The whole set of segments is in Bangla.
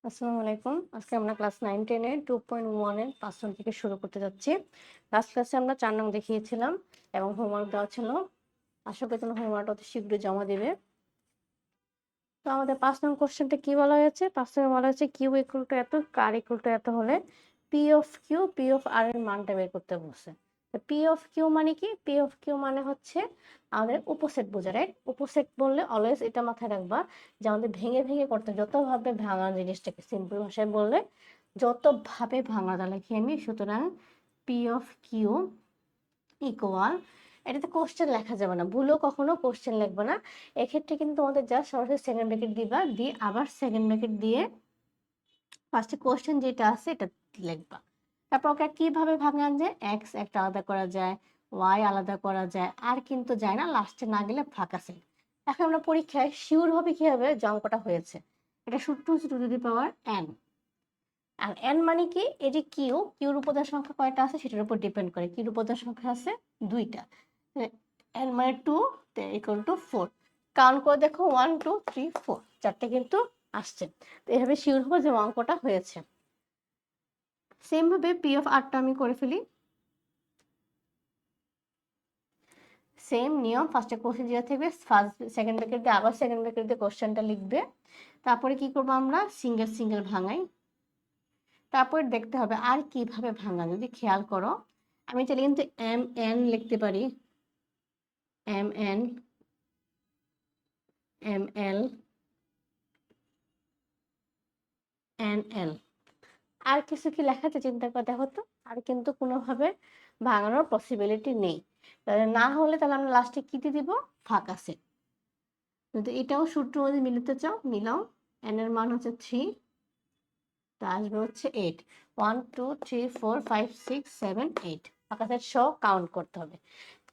আসসালামু আলাইকুম। আজকে আমরা ক্লাস 9-10 এর 2.1 এর 5 নং থেকে শুরু করতে যাচ্ছি। লাস্ট ক্লাসে আমরা 4 নং দেখিয়েছিলাম এবং হোমওয়ার্ক দেওয়া ছিল। আশা করি তোমরা হোমওয়ার্কটা অতি শীঘ্রই জমা দিবে। তো আমাদের 5 নং কোশ্চেনটা কি বলা হয়েছে? 5 নং বলা হয়েছে Q ইকুয়াল টু এত, কার ইকুয়াল টু এত হলে P of Q, P of R এর মানটা বের করতে বলছে। তো P অফ Q মানে কি? P অফ Q মানে হচ্ছে আমাদের উপসেট বোঝায়, রাইট? উপসেট বললে অলওয়েজ এটা মাথায় রাখবা যে আমাদের ভেঙে করতে যতভাবে ভাঙা জিনিসটাকে সিম্পল ভাষায় বললে যতভাবে ভাঙা যায় লিখি আমি। সুতরাং P অফ Q ইকুয়াল, এটাতে কোশ্চেন লেখা যাবে না, ভুলেও কখনো কোশ্চেন লিখবে না। এক্ষেত্রে কিন্তু তোমাদের জাস্ট সরাসরি সেকেন্ড ব্র্যাকেট দিবা, দিয়ে আবার সেকেন্ড ব্র্যাকেট দিয়ে ফার্স্টে কোশ্চেন যেটা আছে এটা লিখবা। তারপর ওকে কিভাবে ভাঙা যায়, এক্স একটা আলাদা করা যায়, ওয়াই আলাদা করা যায়, আর কিন্তু যায় না, লাস্টে না গেলে ফাঁকা সেট। এখন আমরা পরীক্ষায় শিওর হবে কি হবে যে অঙ্কটা হয়েছে। এটা সূত্র হচ্ছে two to the power N. আর এন মানে কি, এই যে কিউর উপাদান সংখ্যা কয়টা আছে সেটার উপর ডিপেন্ড করে। কিউর উপাদান সংখ্যা আছে 2টা, এন মানে 2 ইকুয়াল টু 4। কাউন্ট করে দেখো 1 2 3 4, চারটে কিন্তু আসছে। তো এভাবে শিওর হবো যে অঙ্কটা হয়েছে। সেম ভাবে পি অফ আরটা আমি করে ফেলি। সেম নিয়ম, ফার্স্টে কোশ্চেন যেটা থাকবে ফার্স্ট সেকেন্ড ব্র্যাকেট দিয়ে আবার সেকেন্ড ব্র্যাকেট দিয়ে কোশ্চেনটা লিখবে। তারপরে কি করবো, আমরা সিঙ্গেল ভাঙাই। তারপরে দেখতে হবে আর কিভাবে ভাঙা। যদি খেয়াল করো, আমি চাইলে কিন্তু এম এন লিখতে পারি, M N M L N L. আর কিছু কি লেখাতে চিন্তা করে দেখো তো, আর কিন্তু কোনোভাবে ভাঙানোর পসিবিলিটি নেই। তাহলে না হলে তাহলে আমরা লাস্টে কি দিয়ে দিব, ফাঁকা সেট। যদি এটাও সূত্র মধ্যে মিলাতে চাও মিলাও। এন এর মান হচ্ছে 3, তা আসবে হচ্ছে 8। 1 2 3 4 5 6 7 8, ফাঁকা সেট সহ কাউন্ট করতে হবে।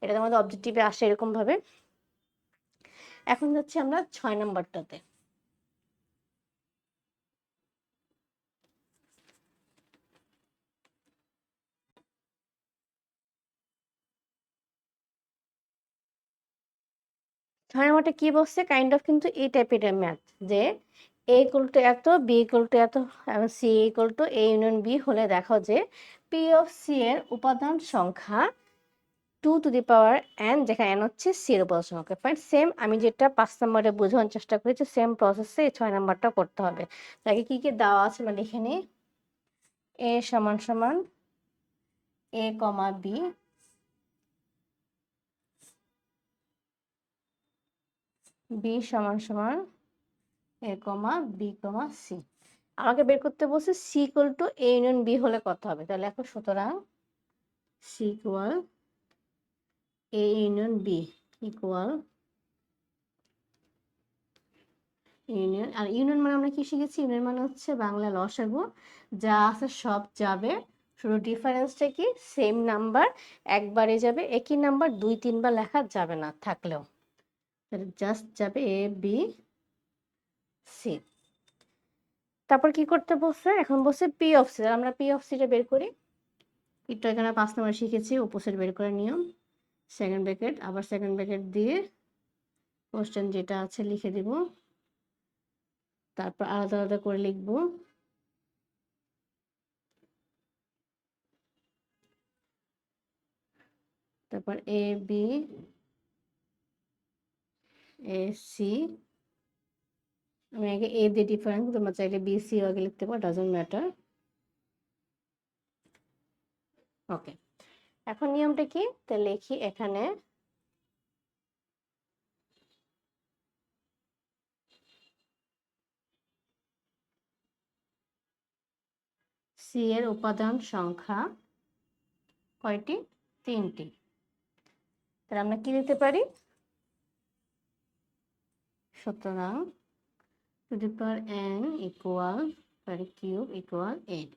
এটা আমাদের অবজেক্টিভে আসে এরকম ভাবে। এখন যাচ্ছি আমরা 6 নাম্বারটাতে। 6 নাম্বারটা কি বলছে, কাইন্ড অফ কিন্তু এই টাইপের ম্যাথ, যে এ ইকুয়াল টু এত, বি ইকুয়াল টু এত এবং C equal to A union B হলে দেখো যে পি অফ সি এর উপাদান সংখ্যা 2 টু দি পাওয়ার এন, যেখানে এন হচ্ছে সি এর উপাদান সংখ্যা। ফাইন, সেম আমি যেটা 5 নম্বরে বোঝানোর চেষ্টা করেছি সেম প্রসেসে এই 6 নাম্বারটা করতে হবে। তাকে কি কি দেওয়া আছে আমরা লিখে নিই। এ সমান সমান এ কমা বি, বি সমান সমান এ কমা বি কমা সি। আমাকে বের করতে বলছে C equal to A union B হলে কত হবে। তাহলে এখন সুতরাং C equal A union B equal union. আর ইউনিয়ন মানে আমরা কি শিখেছি, ইউনিয়ন মানে হচ্ছে বাংলা লসাগু, যা আছে সব যাবে, শুধু ডিফারেন্সটা কি, সেম নাম্বার একবারে যাবে, একই নাম্বার 2-3 বার লেখা যাবে না থাকলেও, জাস্ট যাবে এ বি সি। তারপর কি করতে বলছে, এখন বলছে পি অফ সি। আমরা পি অফ সিটা বের করি। একটু এখানে 5 নম্বর শিখেছি অপোজিট বের করার নিয়ম। সেকেন্ড ব্র্যাকেট আবার সেকেন্ড ব্র্যাকেট দিয়ে কোশ্চেন যেটা আছে লিখে দিব, তারপর আলাদা আলাদা করে লিখবো। তারপর এ বি এ সি, আমি আগে এ দিয়ে ডিফারেন্স, তোমরা চাইলে বি সি আগে লিখতে পারো, ডাজন্ট ম্যাটার। ওকে, এখন নিয়মটা কি, তো লিখি এখানে সি এর উপাদান সংখ্যা কয়টি, 3টি। তাহলে আমরা কি দিতে পারি, সুতরাং two the power N equal cube equal 8,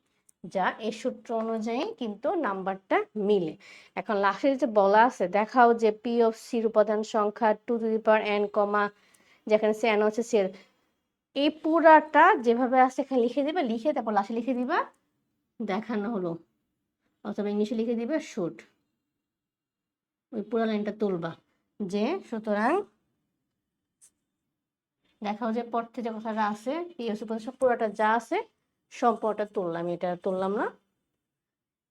যা এই সূত্র অনুযায়ী কিন্তু নাম্বারটা মিলে। এখন লাস্টে যে বলা আছে দেখাও যে পি অফ সির উপাদান সংখ্যা 2 টু দি পাওয়ার এন কমা, যেখানে সি এন হচ্ছে সি এর, এই পুরাটা যেভাবে আছে এখানে লিখে দিবা, লিখে তারপর লাস্টে লিখে দিবা দেখানো হলো, অথবা ইংলিশে লিখে দিবা শুট, ওই পুরো লাইনটা তুলবা যে সুতরাং দেখাও যে পড়তে যে কথাটা আছে পিএসসি সব পুরোটা যা আছে সব পুরোটা তুললাম, এটা তুললাম না।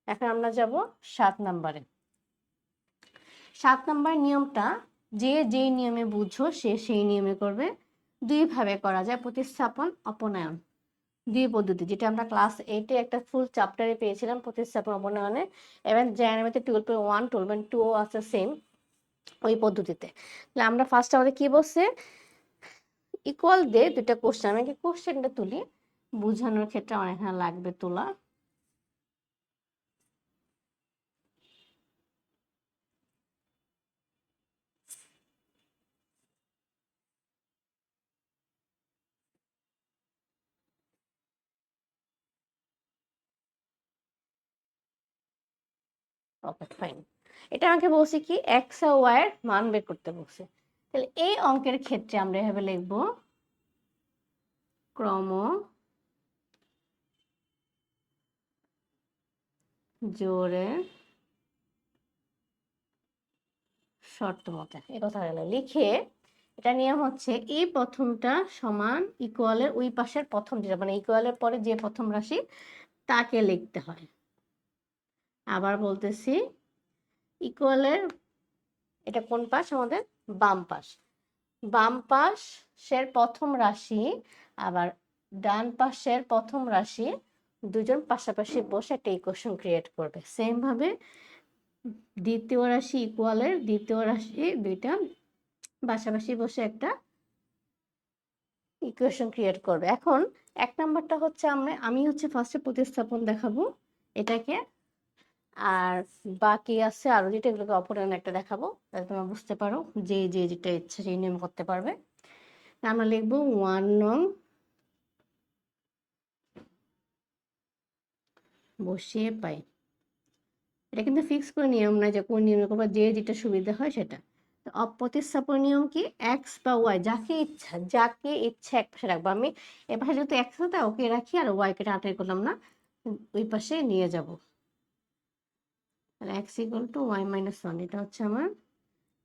এখন আমরা যাব 7 নম্বরে। 7 নম্বর নিয়মটা যে যেই নিয়মে বুঝো সে সেই নিয়মে করবে। দুইভাবে করা যায়, প্রতিস্থাপন অপনয়ন, দুই পদ্ধতি, যেটা আমরা ক্লাস 8-এ একটা ফুল চ্যাপ্টারে পেয়েছিলাম প্রতিস্থাপন অপনয়নে, এবং জেএনএমতে 12.1 12.2 আছে সেম ওই পদ্ধতিতে। তাহলে আমরা ফার্স্ট আমাদের কি বলছে, ইকুয়াল দিয়ে দুইটা কোশ্চেন, আমি কি কোশ্চেনটা তুলি বোঝানোর ক্ষেত্রে আমার এখানে লাগবে তোলা। ওকে ফাইন, এটা আমাকে বলছে কি এক্স আর ওয়াই এর মান বের করতে বলছে। তাহলে এই অঙ্কের ক্ষেত্রে আমরা এভাবে লিখবো, ক্রম জোড়ে শর্ত মতে এই কথা লিখে, এটা নিয়ম হচ্ছে এই প্রথমটা সমান ইকুয়ালের ওই পাশের প্রথম যেটা, মানে ইকুয়ালের পরে যে প্রথম রাশি তাকে লিখতে হয়। আবার বলতেছি, ইকুয়ালের এটা কোন পাশ আমাদের, বাম পাশ, বাম পাশের প্রথম রাশি আবার ডান পাশের প্রথম রাশি দুজন পাশাপাশি বসে একটা ইকুয়েশন ক্রিয়েট করবে। সেম ভাবে দ্বিতীয় রাশি ইকুয়ালের দ্বিতীয় রাশি দুইটা পাশাপাশি বসে একটা ইকুয়েশন ক্রিয়েট করবে। এখন এক নাম্বারটা হচ্ছে আমি হচ্ছে ফার্স্টে প্রতিস্থাপন দেখাবো এটাকে, আর বাকি আছে আরো যেটা এগুলোকে অপনয়ন একটা দেখাবো, তাহলে তোমরা বুঝতে পারো যে যে যেটা ইচ্ছে সেই নিয়ম করতে পারবে। আমরা লিখবো 1 নং বসিয়ে পাই। এটা কিন্তু ফিক্স করে নিয়ম না যে কোন নিয়মে করবো, যে যেটা সুবিধা হয় সেটা। তো অপ্রতিস্থাপন নিয়ম কি, এক্স বা ওয়াই যাকে ইচ্ছা এক পাশে রাখবো। আমি এ পাশে যেহেতু এক্স আছে ওকে রাখি, আর ওয়াইকে টাটাই করলাম না, ওই পাশে নিয়ে যাব। তাহলে X equal to Y minus one, এটা হচ্ছে আমার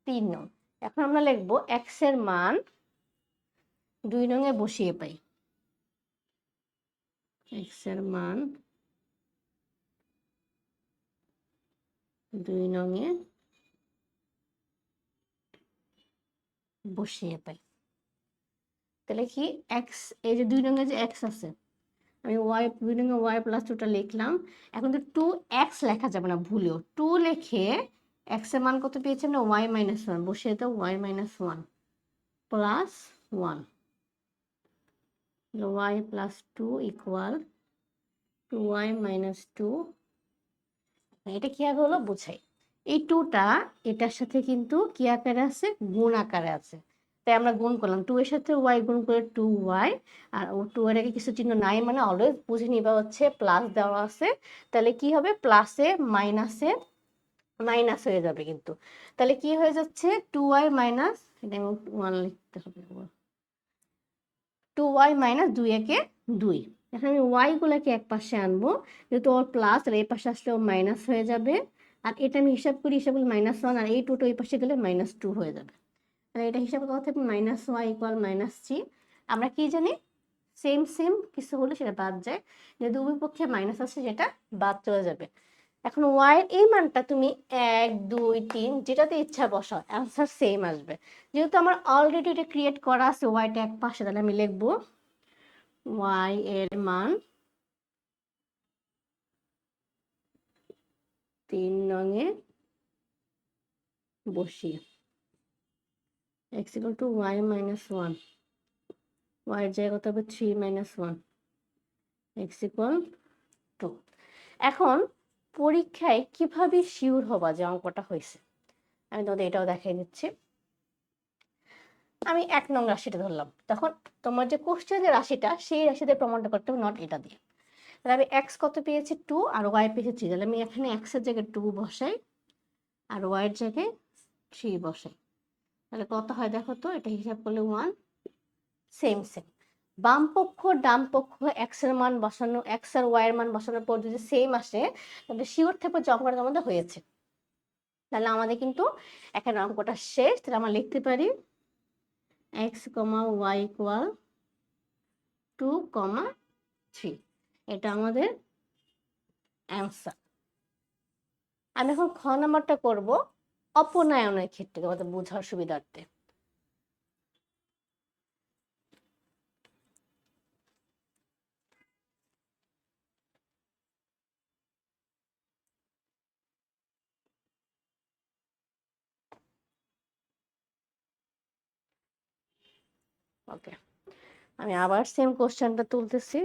3 নং। এখন আমরা লিখবো এক্স এর মান 2 নং এ বসিয়ে পাই। এক্স এর মান 2 নং এ বসিয়ে পাই। তাহলে কি এক্স, এই যে 2 নং এ যে এক্স আছে, আমি ওয়াই 2 নং এ ওয়াই প্লাস 2টা লিখলাম। এখন তো 2x লেখা যাবে না ভুলেও, 2 লিখে এক্স এর মান কত পেয়েছি আমরা, ওয়াই মাইনাস ওয়ান, বসিয়ে দাও Y minus one plus one, Y plus 2 equal to Y minus 2। এটা কি আগে হলো বুঝাই, এই 2টা এটার সাথে কিন্তু কি আকারে আছে, গুণ আকারে আছে, তাই আমরা গুণ করলাম 2 এর সাথে ওয়াই গুণ করে 2y, আর ও 2 এর আগে কিছু চিহ্ন নাই মানে অলওয়েজ বুঝে নিবা হচ্ছে প্লাস দেওয়া আছে, তাহলে কি হবে প্লাসে মাইনাসে মাইনাস হয়ে যাবে কিন্তু। তাহলে কি হয়ে যাচ্ছে 2y মাইনাস, এটা 1 লিখতে হবে, 2y মাইনাস 2 একে 2। এখন আমি y গুলাকে এক পাশে আনবো, যেহেতু ওর প্লাস আর এই পাশে আসলে ও মাইনাস হয়ে যাবে, আর এটা আমি হিসাব করি, হিসাব করলে মাইনাস ওয়ান, আর এই টুটা ওই পাশে গেলে মাইনাস 2 হয়ে যাবে। তাহলে এটা হিসাব করা থাকবে মাইনাস ওয়াই ইকুয়াল মাইনাস 3। আমরা কি জানি সেম সেম কিছু হলে সেটা বাদ যায়, যেহেতু উভয় পক্ষে মাইনাস আছে সেটা বাদ চলে যাবে। এখন ওয়াই এর এই মানটা তুমি 1 2 3 যেটাতে ইচ্ছা বসাও, অ্যান্সার সেম আসবে। যেহেতু আমার অলরেডি এটা ক্রিয়েট করা আছে ওয়াইটা এক পাশে, তাহলে আমি লিখবো ওয়াই এর মান 3 নং এ বসিয়ে x equal to Y minus one, Y এর জায়গা কত হবে 3 minus one, x equal to. এখন পরীক্ষায় কিভাবে শিওর হবা যে অঙ্কটা হয়েছে, আমি তোমাদের এটাও দেখাই দিচ্ছি। আমি 1 নং রাশিটা ধরলাম, তখন তোমার যে কোশ্চেন যে রাশিটা সেই রাশিতে প্রমাণটা করতে হবে, নট এটা দিয়ে। তাহলে আমি এক্স কত পেয়েছি 2 আর ওয়াই পেয়েছি 3, তাহলে আমি এখানে এক্স এর জায়গায় 2 বসাই আর ওয়াই এর জায়গায় 3 বসাই, তাহলে কত হয় দেখো তো, এটা হিসাব করলে 1, সেম সেম। বাম পক্ষ ডান পক্ষ এক্স এর মান বসানো, এক্স আর ওয়াই এর মান বসানোর পর যদি সেম আসে তাহলে শিওর থাকবে যে অঙ্কটা আমাদের হয়েছে। তাহলে আমাদের কিন্তু এখানে অঙ্কটা শেষ। তাহলে আমরা লিখতে পারি এক্স কমা ওয়াই ইকুয়াল 2,3। এটা আমাদের অ্যান্সার। আমি এখন খ নাম্বারটা করব অপনয়নের ক্ষেত্রে তোমাদের বোঝার সুবিধার্থে। ওকে, আমি আবার সেম কোশ্চেনটা তুলতেছি।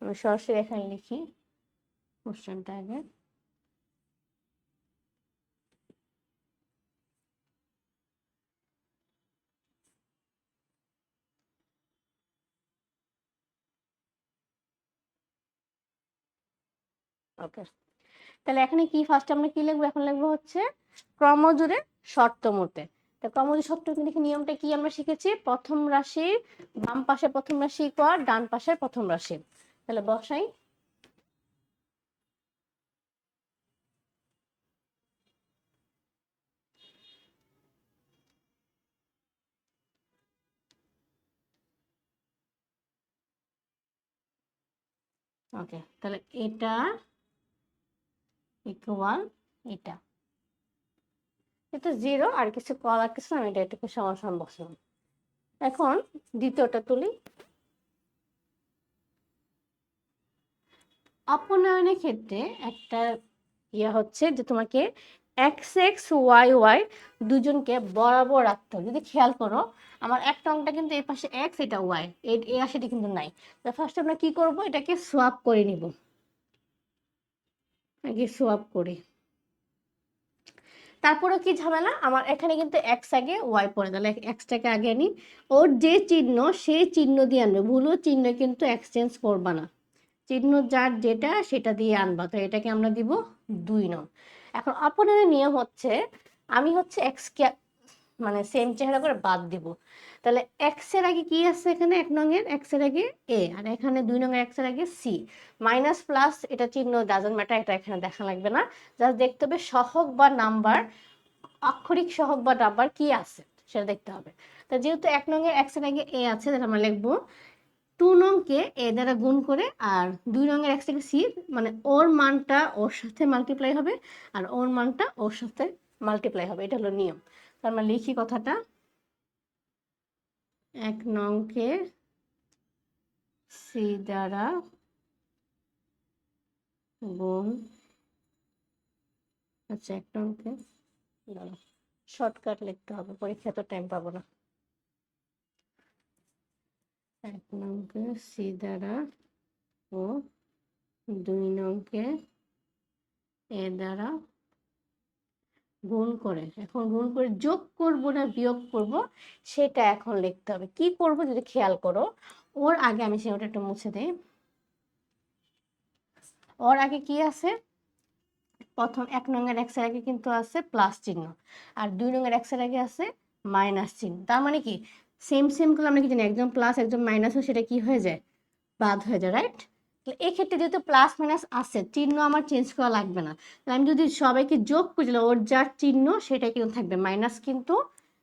আমি সরাসরি এখানে লিখি কোশ্চেনটা আগে। ওকে, তাহলে এখানে কি ফার্স্ট আমরা কি লিখবো? এখন লিখবো হচ্ছে ক্রমজোড়ে শর্ত মতে। তো ক্রমজোড় শর্ত লিখে নিয়মটা কি আমরা শিখেছি? প্রথম রাশি বাম পাশে প্রথম রাশি ইকুয়াল ডান পাশে প্রথম রাশি। তাহলে বসাই। ওকে, তাহলে এটা ইকুয়াল এটা, এটা 0 আর কিছু করার কিছু আমি এটা এটাকে সমান সমান বসালাম। এখন দ্বিতীয়টা তুলি। অপনয়নের ক্ষেত্রে একটা হচ্ছে যে তোমাকে এক্স এক্স ওয়াই ওয়াই দুজনকে বরাবর রাখতে হবে। যদি খেয়াল করো আমার একটা অঙ্কটা কিন্তু এই পাশে এক্স, এটা ওয়াই, এই রাশিটা কিন্তু নাই। তো ফার্স্ট আমরা কি করব? এটাকে সোয়াপ করে নিব। আগে সোয়াপ করি, তারপরে কি ঝামেলা, আমার এখানে কিন্তু এক্স আগে ওয়াই পরে, তাহলে এক্সটাকে আগে আনি। ওর যে চিহ্ন সেই চিহ্ন দিয়ে আনবে, ভুলও চিহ্ন কিন্তু এক্সচেঞ্জ করবা না। চিহ্ন যার যেটা সেটা দিয়ে আনবা। তো এটাকে আমরা দিব 2 নং। এখন অপনয়নের নিয়ম হচ্ছে আমি হচ্ছে এক্স কে মানে সেম চেহারা করে বাদ দিব। তাহলে এক্স এর আগে কি আছে? এখানে 1 নং এর এক্স এর আগে এ, আর এখানে 2 নং এর এক্স এর আগে সি। মাইনাস প্লাস এটা চিহ্ন ডাজন্ট ম্যাটার, এটা এখানে দেখা লাগবে না। জাস্ট দেখতে হবে সহগ বা নাম্বার, আক্ষরিক সহগ বা নাম্বার কি আছে সেটা দেখতে হবে। তো যেহেতু 1 নং এর এক্স এর আগে এ আছে, তাহলে আমরা লিখবো 2 নংকে এ দ্বারা গুণ করে, আর 2 নংয়ের এক্স থেকে সি, মানে ওর মানটা ওর সাথে মাল্টিপ্লাই হবে আর ওর মানটা ওর সাথে মাল্টিপ্লাই হবে। এটা হলো নিয়ম। তো আমরা লিখি কথাটা, 1 নংকে সি দ্বারা গুণ, আচ্ছা 1 নংকে শর্টকাট লিখতে হবে, পরীক্ষা তো টাইম পাবো না। 1 নংকে সি দ্বারা ও 2 নংকে এ দ্বারা গুণ করে। এখন গুণ করে যোগ করব না বিয়োগ করব সেটা এখন লিখতে হবে। কি করব যদি খেয়াল করো, ওর আগে আমি সেটা একটু মুছে দেই। ওর আগে কি আছে? প্রথম 1 নং এর এক্স এর আগে কিন্তু আছে প্লাস চিহ্ন, আর 2 নং এর এক্স এর আগে আছে মাইনাস চিহ্ন। তার মানে কি সেম সেম করলে আমরা কি জানি একজন প্লাস একজন মাইনাস হয়, সেটা কি হয়ে যায়? বাদ হয়ে যায়, রাইট? এই ক্ষেত্রে যেহেতু প্লাস মাইনাস আছে, চিহ্ন আমার চেঞ্জ করা লাগবে না। আমি যদি সবাইকে যোগ করি, ওর যার চিহ্ন সেটাই কিন্তু থাকবে, মাইনাস কিন্তু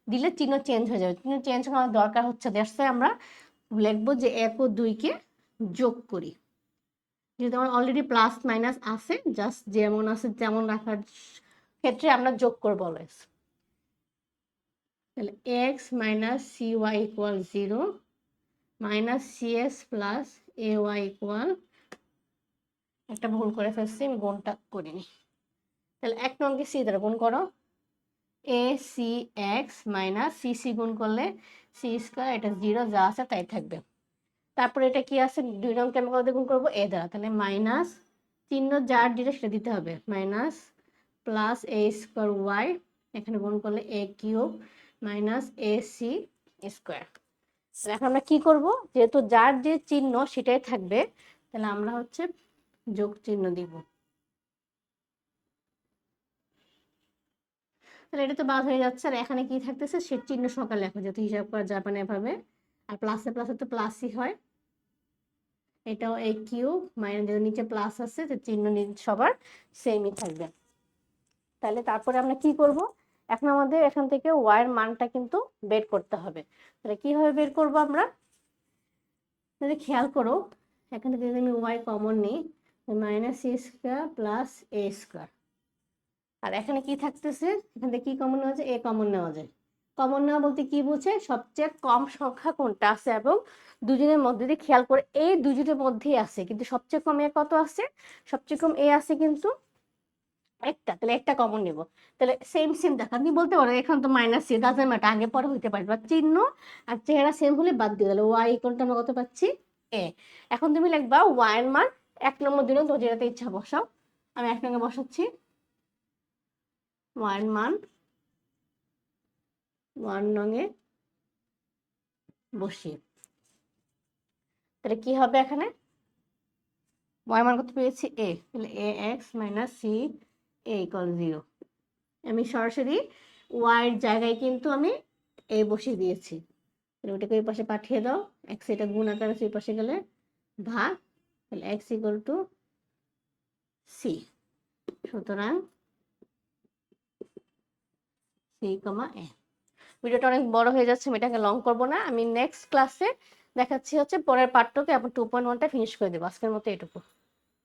দিলে চিহ্ন চেঞ্জ হয়ে যাবে। চিহ্ন চেঞ্জ করার দরকার হচ্ছে, দ্যাটস ওয়াই আমরা লিখবো যে 1 ও 2-কে যোগ করি। যেহেতু আমার অলরেডি প্লাস মাইনাস আছে, জাস্ট যেমন আছে তেমন রাখার ক্ষেত্রে আমরা যোগ করবো অলওয়েজ। তাহলে x minus c y equal 0 minus c s plus a y equal, একটা ভুল করে ফেলছি, আমি গুণটা করিনি। তাহলে 1 নংকে সি দ্বারা গুণ করো, A C X minus C C গুণ করলে সি স্কোয়ার, এটা 0 যা আছে তাই থাকবে। তারপরে এটা কি আছে? 2 নংকে আমি কত গুণ করবো? এ দ্বারা, তাহলে মাইনাস চিহ্ন যার যেটা সেটা দিতে হবে, minus plus a square y, এখানে গুণ করলে a cube minus a c square. এখন আমরা কি করব? যেহেতু যার যে চিহ্ন সেটাই থাকবে, তাহলে আমরা হচ্ছে যোগ চিহ্ন দিব। তাহলে এটা তো বাদ হয়ে যাচ্ছে, আর এখানে কি থাকতেছে? সে চিহ্ন সহকারে লেখা, যেহেতু হিসাব করা যাবে না এভাবে, আর প্লাসে প্লাসে তো প্লাসই হয়। এটাও এ কিউব মাইনাস, যেহেতু নিচে প্লাস আছে তো চিহ্ন সবার সেমই থাকবে। তাহলে তারপরে আমরা কি করব? এখন আমাদের এখান থেকে ওয়াই এর মানটা কিন্তু বের করতে হবে। তাহলে কিভাবে বের করব আমরা? তাহলে খেয়াল করো, এখান থেকে যদি আমি ওয়াই কমন নিই, minus A square plus a square, আর এখানে কি থাকতেছে, এখান থেকে কি কমন নেওয়া যায়? এ কমন নেওয়া যায়। কমন নেওয়া বলতে কি বোঝে? সবচেয়ে কম সংখ্যা কোনটা আছে, এবং দুজনের মধ্যে দিয়ে খেয়াল করে এই দুজনের মধ্যেই আছে, কিন্তু সবচেয়ে কম এ কত আছে? সবচেয়ে কম এ আছে কিন্তু একটা, তাহলে একটা কমন নেব। তাহলে সেম সেম দেখো, আপনি বলতে পারো এখন তো মাইনাস সি, ডাজন্ট ম্যাটার, আগে পরে হইতে পারে, বা চিহ্ন আর চেহারা সেম হলে বাদ দিয়ে দিলে ওয়াই ইকুয়ালটা আমরা কত পাচ্ছি? এ। এখন তুমি লিখবা ওয়াই এর মান 1 নম্বর দিন, তো যেটাতে ইচ্ছা বসাও। আমি 1 নম্বরে বসাচ্ছি ওয়াই এর মান 1 নঙে বসিয়ে, তাহলে কি হবে এখানে? ওয়াই মান কত পেয়েছি? এ। তাহলে এ এক্স মাইনাস সি এ ইকুয়াল 0। আমি সরাসরি ওয়াই এর জায়গায় কিন্তু আমি এ বসিয়ে দিয়েছি। তাহলে ওটাকে ওই পাশে পাঠিয়ে দাও, এক্স এটা গুণ আকারে ওই পাশে গেলে ভাগ, তাহলে এক্স ইকুয়াল টু সি। সুতরাং সি কমা এ। ভিডিওটা অনেক বড় হয়ে যাচ্ছে, আমি এটাকে লং করবো না। আমি নেক্সট ক্লাসে দেখাচ্ছি হচ্ছে পরের পার্টটাকে, আবার 2.1টা ফিনিশ করে দেবো। আজকের মতো এটুকু।